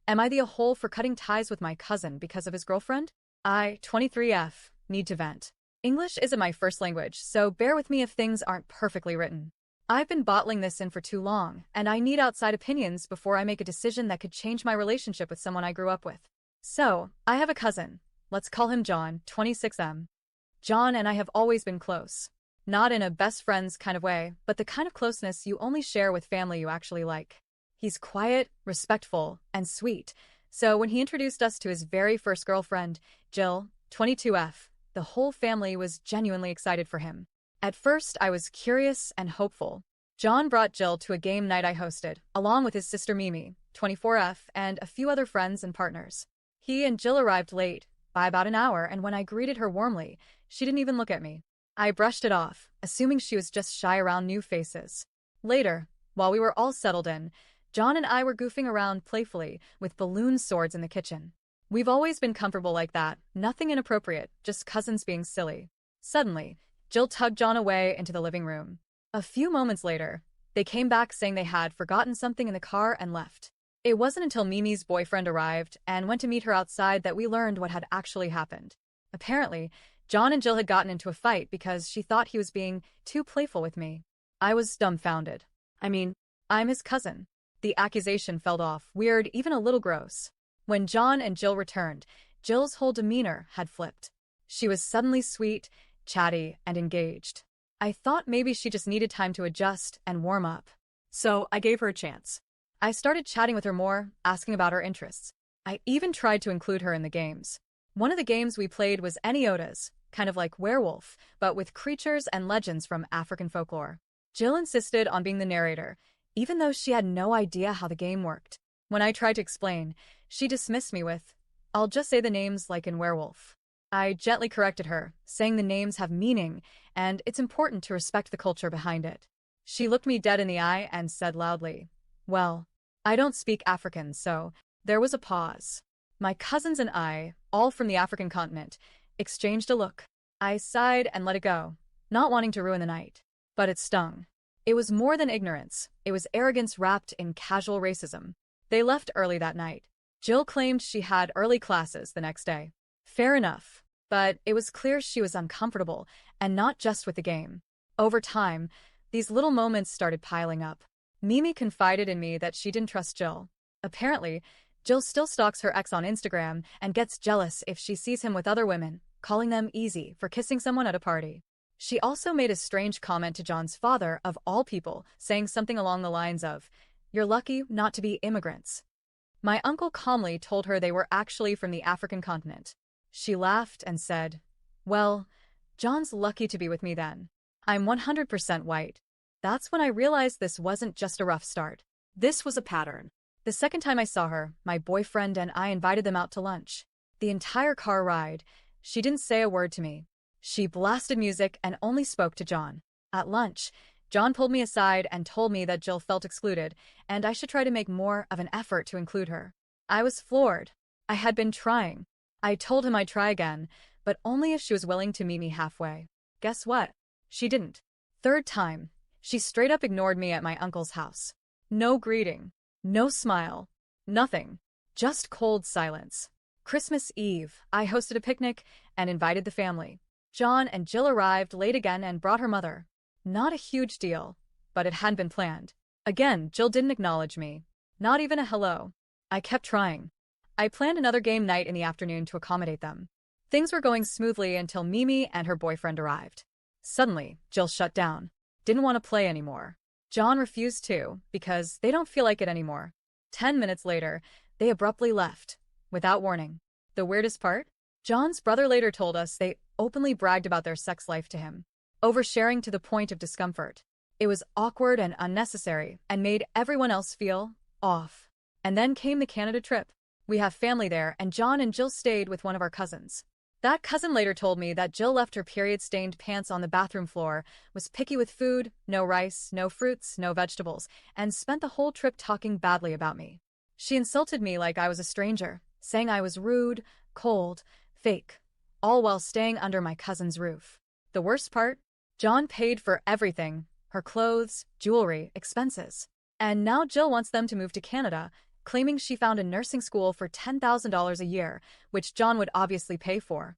Am I the a-hole for cutting ties with my cousin because of his girlfriend? I, 23F, need to vent. English isn't my first language, so bear with me if things aren't perfectly written. I've been bottling this in for too long, and I need outside opinions before I make a decision that could change my relationship with someone I grew up with. So, I have a cousin. Let's call him John, 26M. John and I have always been close. Not in a best friends kind of way, but the kind of closeness you only share with family you actually like. He's quiet, respectful, and sweet, so when he introduced us to his very first girlfriend, Jill, 22F, the whole family was genuinely excited for him. At first, I was curious and hopeful. John brought Jill to a game night I hosted, along with his sister Mimi, 24F, and a few other friends and partners. He and Jill arrived late, by about an hour, and when I greeted her warmly, she didn't even look at me. I brushed it off, assuming she was just shy around new faces. Later, while we were all settled in, John and I were goofing around playfully with balloon swords in the kitchen. We've always been comfortable like that, nothing inappropriate, just cousins being silly. Suddenly, Jill tugged John away into the living room. A few moments later, they came back saying they had forgotten something in the car and left. It wasn't until Mimi's boyfriend arrived and went to meet her outside that we learned what had actually happened. Apparently, John and Jill had gotten into a fight because she thought he was being too playful with me. I was dumbfounded. I mean, I'm his cousin. The accusation felt off, weird, even a little gross. When John and Jill returned, Jill's whole demeanor had flipped. She was suddenly sweet, chatty, and engaged. I thought maybe she just needed time to adjust and warm up. So I gave her a chance. I started chatting with her more, asking about her interests. I even tried to include her in the games. One of the games we played was AITA's, kind of like Werewolf, but with creatures and legends from African folklore. Jill insisted on being the narrator, even though she had no idea how the game worked. When I tried to explain, she dismissed me with, "I'll just say the names like in Werewolf." I gently corrected her, saying the names have meaning, and it's important to respect the culture behind it. She looked me dead in the eye and said loudly, "Well, I don't speak African, so..." There was a pause. My cousins and I, all from the African continent, exchanged a look. I sighed and let it go, not wanting to ruin the night. But it stung. It was more than ignorance. It was arrogance wrapped in casual racism. They left early that night. Jill claimed she had early classes the next day. Fair enough, but it was clear she was uncomfortable, and not just with the game. Over time, these little moments started piling up. Mimi confided in me that she didn't trust Jill. Apparently, Jill still stalks her ex on Instagram and gets jealous if she sees him with other women, calling them easy for kissing someone at a party. She also made a strange comment to John's father, of all people, saying something along the lines of, "You're lucky not to be immigrants." My uncle calmly told her they were actually from the African continent. She laughed and said, "Well, John's lucky to be with me then. I'm 100% white." That's when I realized this wasn't just a rough start. This was a pattern. The second time I saw her, my boyfriend and I invited them out to lunch. The entire car ride, she didn't say a word to me. She blasted music and only spoke to John. At lunch, John pulled me aside and told me that Jill felt excluded, and I should try to make more of an effort to include her. I was floored. I had been trying. I told him I'd try again, but only if she was willing to meet me halfway. Guess what? She didn't. Third time, she straight up ignored me at my uncle's house. No greeting. No smile. Nothing. Just cold silence. Christmas Eve, I hosted a picnic and invited the family. John and Jill arrived late again and brought her mother. Not a huge deal, but it hadn't been planned. Again, Jill didn't acknowledge me. Not even a hello. I kept trying. I planned another game night in the afternoon to accommodate them. Things were going smoothly until Mimi and her boyfriend arrived. Suddenly, Jill shut down. Didn't want to play anymore. John refused to, because they don't feel like it anymore. 10 minutes later, they abruptly left, without warning. The weirdest part? John's brother later told us they openly bragged about their sex life to him, oversharing to the point of discomfort. It was awkward and unnecessary, and made everyone else feel off. And then came the Canada trip. We have family there, and John and Jill stayed with one of our cousins. That cousin later told me that Jill left her period-stained pants on the bathroom floor, was picky with food, no rice, no fruits, no vegetables, and spent the whole trip talking badly about me. She insulted me like I was a stranger, saying I was rude, cold, fake, all while staying under my cousin's roof. The worst part? John paid for everything, her clothes, jewelry, expenses. And now Jill wants them to move to Canada, claiming she found a nursing school for $10,000 a year, which John would obviously pay for.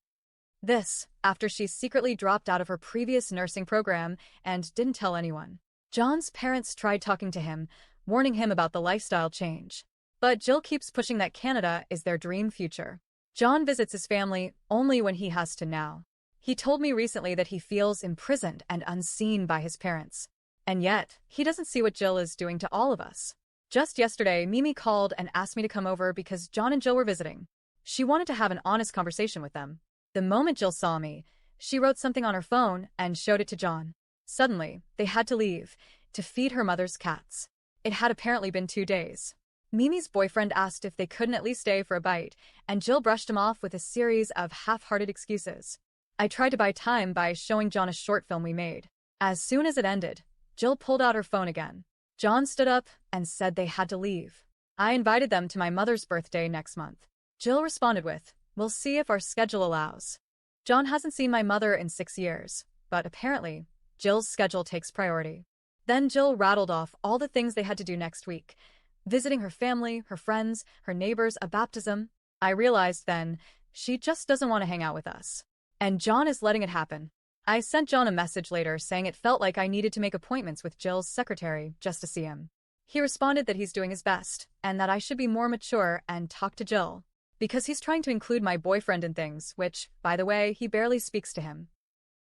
This, after she secretly dropped out of her previous nursing program and didn't tell anyone. John's parents tried talking to him, warning him about the lifestyle change. But Jill keeps pushing that Canada is their dream future. John visits his family only when he has to now. He told me recently that he feels imprisoned and unseen by his parents. And yet, he doesn't see what Jill is doing to all of us. Just yesterday, Mimi called and asked me to come over because John and Jill were visiting. She wanted to have an honest conversation with them. The moment Jill saw me, she wrote something on her phone and showed it to John. Suddenly, they had to leave to feed her mother's cats. It had apparently been 2 days. Mimi's boyfriend asked if they couldn't at least stay for a bite, and Jill brushed him off with a series of half-hearted excuses. I tried to buy time by showing John a short film we made. As soon as it ended, Jill pulled out her phone again. John stood up and said they had to leave. I invited them to my mother's birthday next month. Jill responded with, "We'll see if our schedule allows." John hasn't seen my mother in 6 years, but apparently, Jill's schedule takes priority. Then Jill rattled off all the things they had to do next week. Visiting her family, her friends, her neighbors, a baptism. I realized then, she just doesn't want to hang out with us. And John is letting it happen. I sent John a message later saying it felt like I needed to make appointments with Jill's secretary just to see him. He responded that he's doing his best, and that I should be more mature and talk to Jill. Because he's trying to include my boyfriend in things, which, by the way, he barely speaks to him.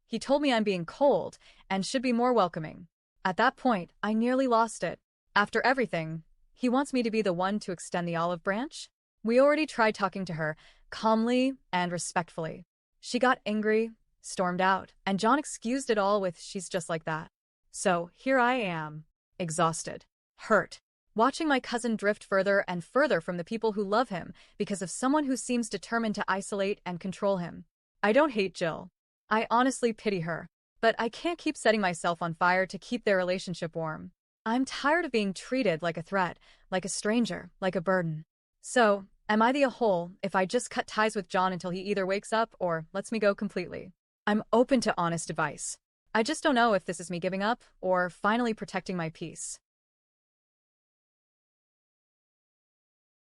He told me I'm being cold and should be more welcoming. At that point, I nearly lost it. After everything, he wants me to be the one to extend the olive branch? We already tried talking to her, calmly and respectfully. She got angry, stormed out, and John excused it all with "she's just like that." So here I am, exhausted, hurt, watching my cousin drift further and further from the people who love him because of someone who seems determined to isolate and control him. I don't hate Jill. I honestly pity her. But I can't keep setting myself on fire to keep their relationship warm. I'm tired of being treated like a threat, like a stranger, like a burden. So, am I the a-hole if I just cut ties with John until he either wakes up or lets me go completely? I'm open to honest advice. I just don't know if this is me giving up or finally protecting my peace.